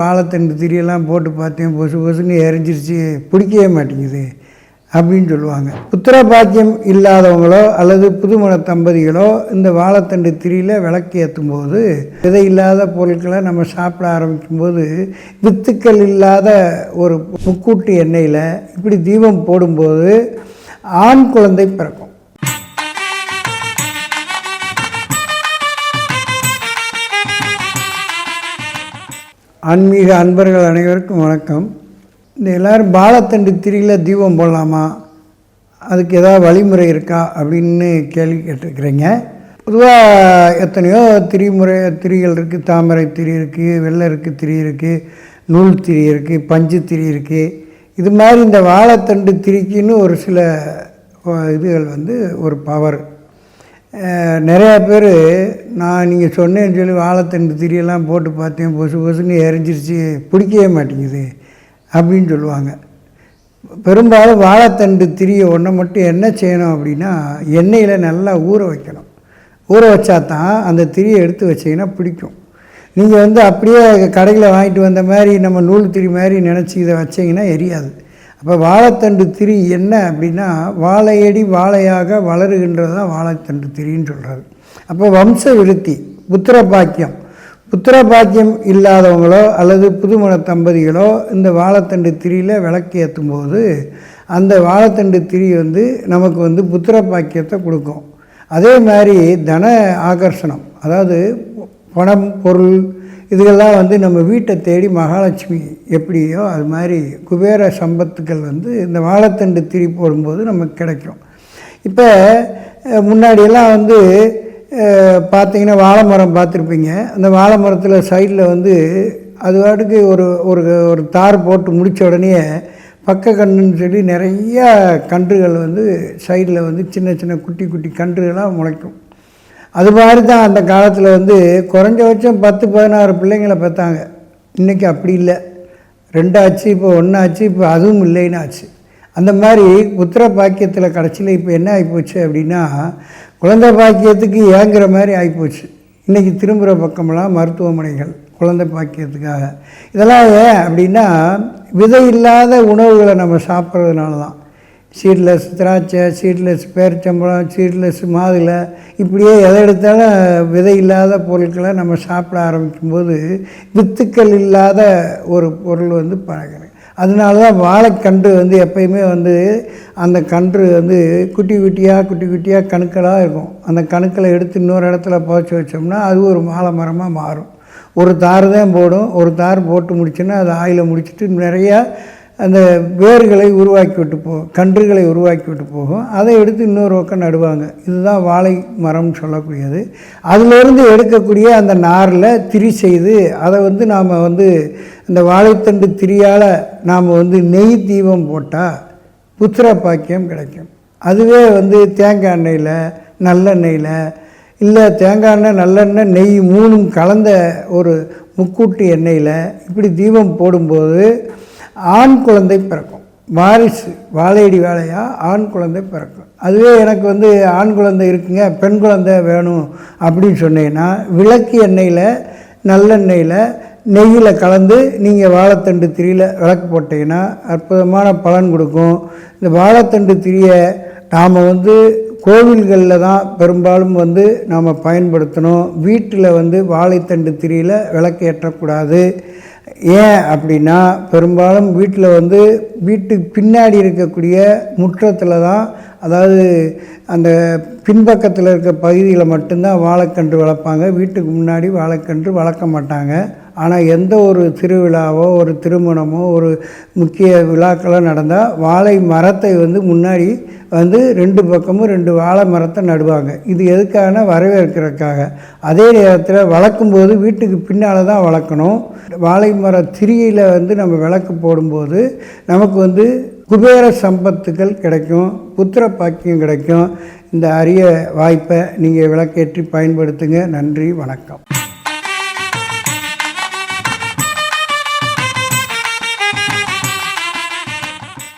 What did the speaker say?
வாழைத்தண்டு திரியெல்லாம் போட்டு பார்த்தேன், பொசு பொசுன்னு எரிஞ்சிருச்சு, பிடிக்கவே மாட்டேங்குது அப்படின்னு சொல்லுவாங்க. புத்திர பாக்கியம் இல்லாதவங்களோ அல்லது புதுமண தம்பதிகளோ இந்த வாழைத்தண்டு திரியில் விளக்கு ஏற்றும் போது விதை இல்லாத பொருட்களை நம்ம சாப்பிட ஆரம்பிக்கும்போது வித்துக்கள் இல்லாத ஒரு முக்கூட்டு எண்ணெயில் இப்படி தீபம் போடும்போது ஆண் குழந்தை பிறக்கும். ஆன்மீக அன்பர்கள் அனைவருக்கும் வணக்கம். இந்த எல்லோரும் வாழைத்தண்டு திரியில் தீபம் போடலாமா, அதுக்கு ஏதாவது வழிமுறை இருக்கா அப்படின்னு கேள்வி கேட்டிருக்கிறீங்க. பொதுவாக எத்தனையோ திரிகள் இருக்குது. தாமரை திரி இருக்குது, வெள்ளை இருக்குது திரி இருக்குது, நூல் திரி இருக்குது, பஞ்சு திரி இருக்குது. இது மாதிரி இந்த வாழைத்தண்டு திரிக்குன்னு ஒரு சில இதுகள் ஒரு பவர். நிறையா பேர் நீங்கள் சொன்னேன்னு சொல்லி வாழைத்தண்டு திரியெல்லாம் போட்டு பார்த்தேன், பொசு பொசுன்னு எரிஞ்சிருச்சு, பிடிக்கவே மாட்டேங்குது அப்படின்னு சொல்லுவாங்க. பெரும்பாலும் வாழைத்தண்டு திரியை ஒன்றை மட்டும் என்ன செய்யணும் அப்படின்னா, எண்ணெயில் நல்லா ஊற வைக்கணும். ஊற வச்சா தான் அந்த திரியை எடுத்து வச்சிங்கன்னா பிடிக்கும். நீங்கள் அப்படியே கடையில் வாங்கிட்டு வந்த மாதிரி நம்ம நூல் திரி மாதிரி நினச்சி இதை வச்சிங்கன்னா எரியாது. அப்போ வாழைத்தண்டு திரி என்ன அப்படின்னா, வாழையடி வாழையாக வளருகின்றது தான் வாழைத்தண்டு திரின்னு சொல்கிறது. அப்போ வம்ச விருத்தி, புத்திர பாக்கியம் இல்லாதவங்களோ அல்லது புதுமண தம்பதிகளோ இந்த வாழைத்தண்டு திரியில் விளக்கு ஏற்றும் போது அந்த வாழைத்தண்டு திரி நமக்கு புத்திர பாக்கியத்தை கொடுக்கும். அதே மாதிரி தன ஆகர்ஷணம், அதாவது பணம் பொருள் இதுகெல்லாம் நம்ம வீட்டை தேடி மகாலட்சுமி எப்படியோ அது மாதிரி குபேர சம்பத்துக்கள் இந்த வாழைத்தண்டு திரி போடும்போது நமக்கு கிடைக்கும். இப்போ முன்னாடியெல்லாம் பார்த்திங்கன்னா வாழை மரம் பார்த்துருப்பீங்க. அந்த வாழை மரத்தில் சைடில் அது வாட்டுக்கு ஒரு தார் போட்டு முடித்த உடனே பக்க கன்றுன்னு சொல்லி நிறையா கன்றுகள் சைடில் சின்ன சின்ன குட்டி குட்டி கன்றுகளாக முளைக்கும். அது மாதிரி தான் அந்த காலத்தில் குறைஞ்சபட்சம் 10-16 பிள்ளைங்களை பார்த்தாங்க. இன்றைக்கி அப்படி இல்லை, 2 ஆச்சு, இப்போ 1 ஆச்சு, இப்போ அதுவும் இல்லைன்னு ஆச்சு. அந்த மாதிரி புத்திர பாக்கியத்தில் கடைசியில் இப்போ என்ன ஆகிப்போச்சு அப்படின்னா, குழந்தை பாக்கியத்துக்கு ஏங்குற மாதிரி ஆகிப்போச்சு. இன்றைக்கி திரும்புகிற பக்கமெல்லாம் மருத்துவமனைகள் குழந்தை பாக்கியத்துக்காக. இதெல்லாம் ஏன் அப்படின்னா, விதை இல்லாத உணவுகளை நம்ம சாப்பிட்றதுனால தான். சீட்லெஸ் திராட்சை, சீட்லெஸ் பேரிச்சம்பழம், சீட்லெஸ் மாதுளை, இப்படியே எதை எடுத்தாலும் விதை இல்லாத பொருட்களை நம்ம சாப்பிட ஆரம்பிக்கும்போது வித்துக்கள் இல்லாத ஒரு பொருள் பழகிறது. அதனால தான் வாழைக்கன்று எப்பயுமே அந்த கன்று குட்டி குட்டியாக கணுக்களாக இருக்கும். அந்த கணுக்களை எடுத்து இன்னொரு இடத்துல புதைச்சி வச்சோம்னா அது ஒரு வாழை மரமாக மாறும். ஒரு தார் தான் போடும். ஒரு தார் போட்டு முடிச்சுன்னா அது ஆயில முடிச்சுட்டு நிறையா அந்த வேர்களை உருவாக்கி விட்டு போகும், கன்றுகளை உருவாக்கி விட்டு போகும். அதை எடுத்து இன்னொரு பக்கம் நடுவாங்க. இதுதான் வாழை மரம்னு சொல்லக்கூடியது. அதிலிருந்து எடுக்கக்கூடிய அந்த நாரில் திரி செய்து அதை நாம் இந்த வாழைத்தண்டு திரியால் நாம் நெய் தீபம் போட்டால் புத்திர பாக்கியம் கிடைக்கும். அதுவே தேங்காய் எண்ணெயில், நல்லெண்ணெயில், இல்லை தேங்காய் எண்ணெய், நல்லெண்ணெய், நெய் 3ம் கலந்த ஒரு முக்கூட்டு எண்ணெயில் இப்படி தீபம் போடும்போது ஆண் குழந்தை பிறக்கும். வாரிசு வாழையடி வாழையாக ஆண் குழந்தை பிறக்கும். அதுவே எனக்கு ஆண் குழந்தை இருக்குங்க, பெண் குழந்தை வேணும் அப்படின்னு சொன்னீங்கன்னா, விளக்கு எண்ணெயில், நல்லெண்ணெயில், நெய்யில் கலந்து நீங்கள் வாழைத்தண்டு திரியில் விளக்கு போட்டிங்கன்னா அற்புதமான பலன் கொடுக்கும். இந்த வாழைத்தண்டு திரியை நாம் கோவில்களில் தான் பெரும்பாலும் நாம் பயன்படுத்தணும். வீட்டில் வாழைத்தண்டு திரியில் விளக்கு ஏற்றக்கூடாது. ஏன் அப்படின்னா, பெரும்பாலும் வீட்டில் வீட்டுக்கு பின்னாடி இருக்கக்கூடிய முற்றத்தில் தான், அதாவது அந்த பின்பக்கத்தில் இருக்க பகுதியில் மட்டும்தான் வாழைக்கன்று வளர்ப்பாங்க. வீட்டுக்கு முன்னாடி வாழைக்கன்று வளர்க்க மாட்டாங்க. ஆனால் எந்த ஒரு திருவிழாவோ ஒரு திருமணமோ ஒரு முக்கிய விழாக்களோ நடந்தால் வாழை மரத்தை முன்னாடி 2 பக்கமும் 2 வாழை மரத்தை நடுவாங்க. இது எதுக்காக? வரவேற்கிறதுக்காக. அதே நேரத்தில் வளர்க்கும்போது வீட்டுக்கு பின்னால் தான் வளர்க்கணும். வாழை மர திரியில் நம்ம விளக்கு போடும்போது நமக்கு குபேர சம்பத்துக்கள் கிடைக்கும், புத்திர பாக்கியம் கிடைக்கும். இந்த அரிய வாய்ப்பை நீங்கள் விளக்கேற்றி பயன்படுத்துங்க. நன்றி, வணக்கம்.